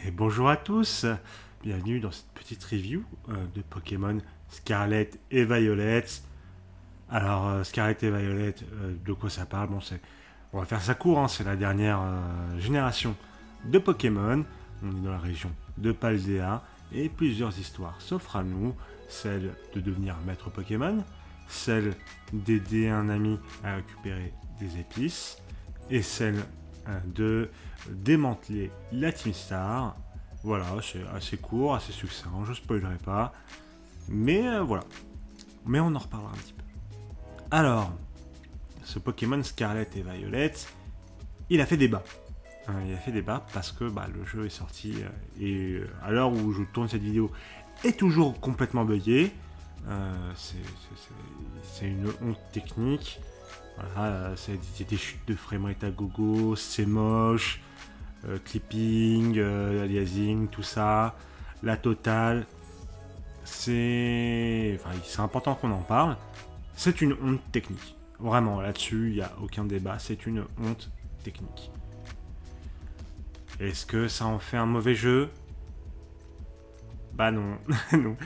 Et bonjour à tous, bienvenue dans cette petite review de Pokémon Scarlet et Violet. Alors Scarlet et Violet, de quoi ça parle? On va faire ça court, hein, c'est la dernière génération de Pokémon. On est dans la région de Paldea et plusieurs histoires s'offrent à nous, celle de devenir maître Pokémon, celle d'aider un ami à récupérer des épices et celle de démanteler la Team Star. Voilà, c'est assez court, assez succinct, je spoilerai pas. Mais voilà. Mais on en reparlera un petit peu. Alors, ce Pokémon Scarlet et Violet, il a fait débat. Il a fait débat parce que le jeu est sorti et à l'heure où je tourne cette vidéo est toujours complètement buggé. C'est une honte technique. Voilà, c'est des chutes de framerate à gogo, c'est moche, clipping, aliasing, tout ça, la totale. C'est important qu'on en parle. C'est une honte technique. Vraiment, là-dessus, il n'y a aucun débat. C'est une honte technique. Est-ce que ça en fait un mauvais jeu? Bah non. Non.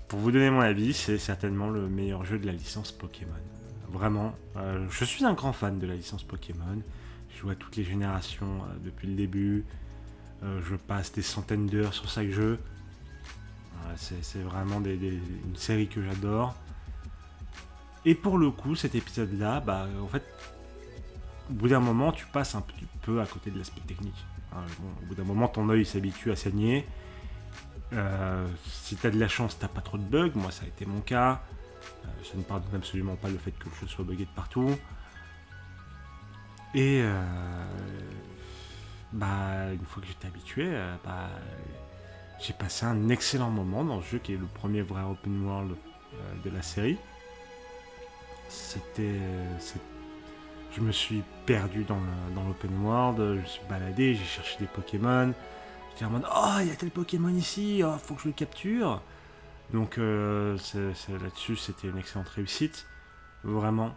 Pour vous donner mon avis, c'est certainement le meilleur jeu de la licence Pokémon. Vraiment, je suis un grand fan de la licence Pokémon. Je joue à toutes les générations depuis le début. Je passe des centaines d'heures sur chaque jeu. C'est vraiment une série que j'adore. Et pour le coup, cet épisode-là, en fait, au bout d'un moment, tu passes un petit peu à côté de l'aspect technique. Au bout d'un moment, ton œil s'habitue à saigner. Si tu as de la chance, t'as pas trop de bugs. Moi, ça a été mon cas. Ça ne pardonne absolument pas le fait que le jeu soit bugué de partout. Et une fois que j'étais habitué, j'ai passé un excellent moment dans ce jeu qui est le premier vrai open world de la série. Je me suis perdu dans l'open world, je me suis baladé, j'ai cherché des Pokémon. J'étais en mode oh, il y a tel Pokémon ici, oh, faut que je le capture. Donc là-dessus, c'était une excellente réussite. Vraiment.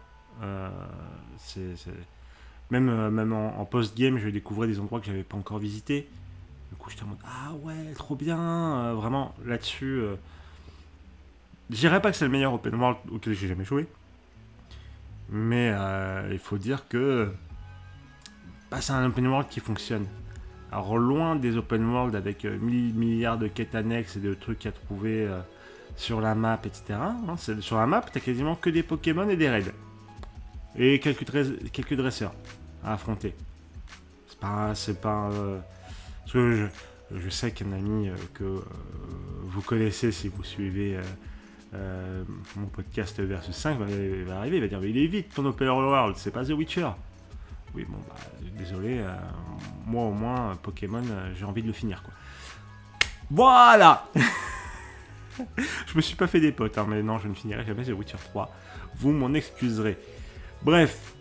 Même en post-game, je découvrais des endroits que j'avais pas encore visités. Du coup, j'étais en mode ah ouais, trop bien. Vraiment, là-dessus, je dirais pas que c'est le meilleur open world auquel j'ai jamais joué. Mais il faut dire que c'est un open world qui fonctionne. Alors loin des open world avec milliards de quêtes annexes et de trucs à trouver sur la map, etc. Hein, sur la map, t'as quasiment que des Pokémon et des raids. Et quelques dresseurs à affronter. C'est pas parce que je sais qu'un ami que vous connaissez si vous suivez mon podcast Versus 5 va arriver, il va dire mais il est vite ton open world, c'est pas The Witcher. Oui, bon, désolé, moi au moins, Pokémon, j'ai envie de le finir, quoi. Voilà. Je me suis pas fait des potes, hein, mais non, je ne finirai jamais The Witcher 3. Vous m'en excuserez. Bref.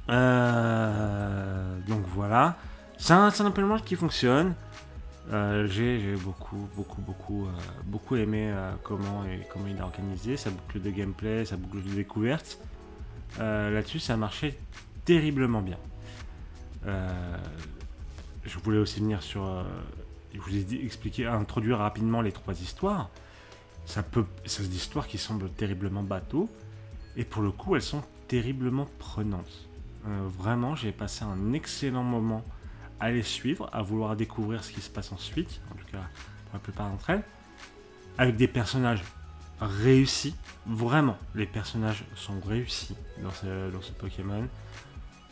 Donc voilà. C'est un open world qui fonctionne. J'ai beaucoup aimé comment il est organisé, sa boucle de gameplay, sa boucle de découverte. Là-dessus, ça a marché terriblement bien. Je voulais aussi venir sur... je vous ai expliqué, introduire rapidement les trois histoires. C'est des histoires qui semblent terriblement bateaux, et pour le coup, elles sont terriblement prenantes. Vraiment, j'ai passé un excellent moment à les suivre, à vouloir découvrir ce qui se passe ensuite, en tout cas pour la plupart d'entre elles, avec des personnages réussis. Vraiment, les personnages sont réussis dans ce Pokémon.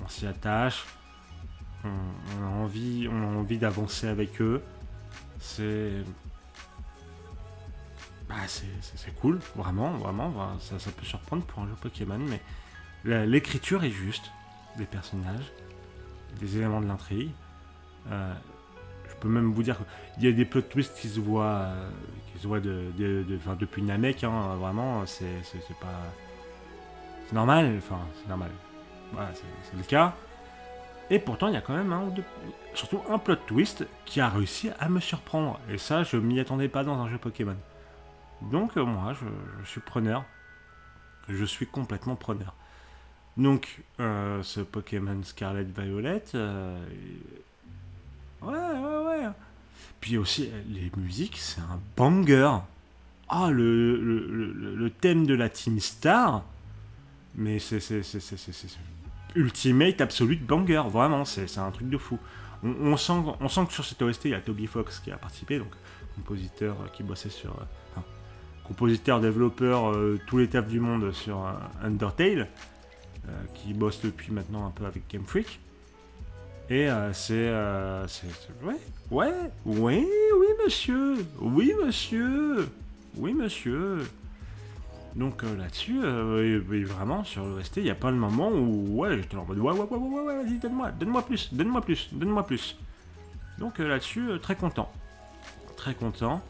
On s'y attache, on a envie d'avancer avec eux. C'est cool, vraiment, ça peut surprendre pour un jeu Pokémon, mais l'écriture est juste, des personnages, des éléments de l'intrigue. Je peux même vous dire qu'il y a des plot twists qui se voient depuis Namek, hein, vraiment, c'est pas... C'est normal, c'est normal. Voilà, c'est le cas. Et pourtant, il y a quand même surtout un plot twist qui a réussi à me surprendre. Et ça, je m'y attendais pas dans un jeu Pokémon. Donc, moi, je suis preneur. Je suis complètement preneur. Donc, ce Pokémon Scarlet Violet... ouais. Puis aussi, les musiques, c'est un banger. Ah, le thème de la Team Star, mais c'est ultimate absolute banger, vraiment, c'est un truc de fou. On sent que sur cette OST, il y a Toby Fox qui a participé, donc compositeur qui bossait sur... compositeur, développeur, tous les tafs du monde sur Undertale, qui bosse depuis maintenant un peu avec Game Freak. Et ouais, oui, monsieur, oui, monsieur, oui, monsieur. Donc là-dessus, vraiment, sur l'OST, il n'y a pas le moment où, ouais, j'étais en mode, ouais, vas-y, donne-moi plus. Donc là-dessus, très content. Très content.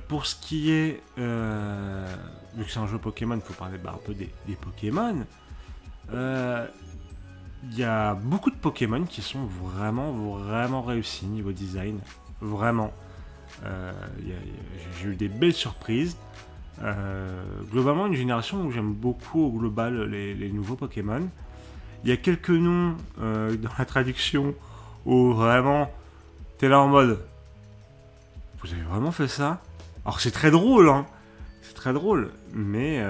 Pour ce qui est, vu que c'est un jeu Pokémon, il faut parler un peu des Pokémon. Il y a beaucoup de Pokémon qui sont vraiment réussis niveau design. Vraiment. J'ai eu des belles surprises. Globalement, une génération où j'aime beaucoup au global les nouveaux Pokémon. Il y a quelques noms dans la traduction où vraiment t'es là en mode vous avez vraiment fait ça? Alors c'est très drôle, hein. C'est très drôle, mais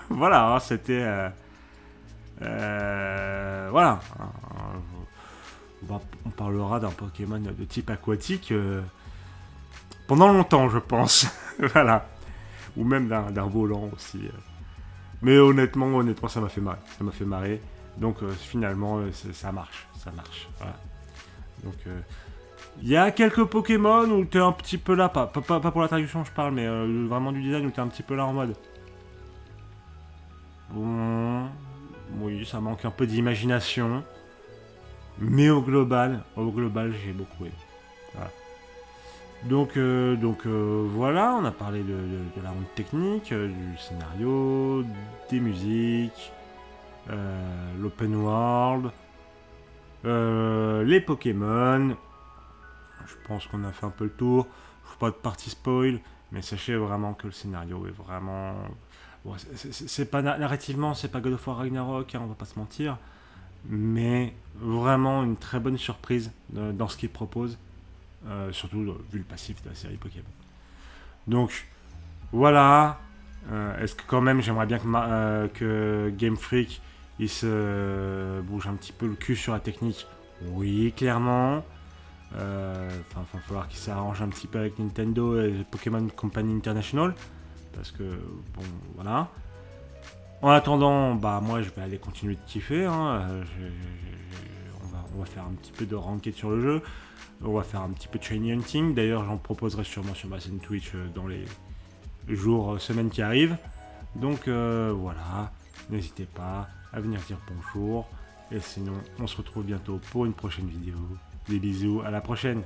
voilà, hein, c'était voilà. On parlera d'un Pokémon de type aquatique pendant longtemps, je pense. Voilà. Ou même d'un volant aussi. Mais honnêtement, ça m'a fait marrer. Ça m'a fait marrer. Donc finalement, ça marche. Voilà. Donc il y a quelques Pokémon où t'es un petit peu là, pas pour la traduction je parle, mais vraiment du design où t'es un petit peu là en mode... oui, ça manque un peu d'imagination. Mais au global, j'ai beaucoup aimé. Voilà. Donc voilà, on a parlé de la ronde technique, du scénario, des musiques, l'open world, les Pokémon. Je pense qu'on a fait un peu le tour. Je ne fais pas de partie spoil, mais sachez vraiment que le scénario est vraiment... Bon, c'est pas narrativement, c'est pas God of War Ragnarok, hein, on va pas se mentir. Mais vraiment une très bonne surprise dans ce qu'il propose, surtout vu le passif de la série Pokémon. Donc voilà, est-ce que quand même j'aimerais bien que Game Freak il se bouge un petit peu le cul sur la technique? Oui, clairement. Il va falloir qu'il s'arrange un petit peu avec Nintendo et Pokémon Company International, parce que bon voilà. En attendant, bah moi je vais aller continuer de kiffer. Hein. On va faire un petit peu de ranked sur le jeu. On va faire un petit peu de shiny hunting. D'ailleurs, j'en proposerai sûrement sur ma chaîne Twitch dans les jours, semaines qui arrivent. Donc voilà, n'hésitez pas à venir dire bonjour. Et sinon, on se retrouve bientôt pour une prochaine vidéo. Des bisous, à la prochaine.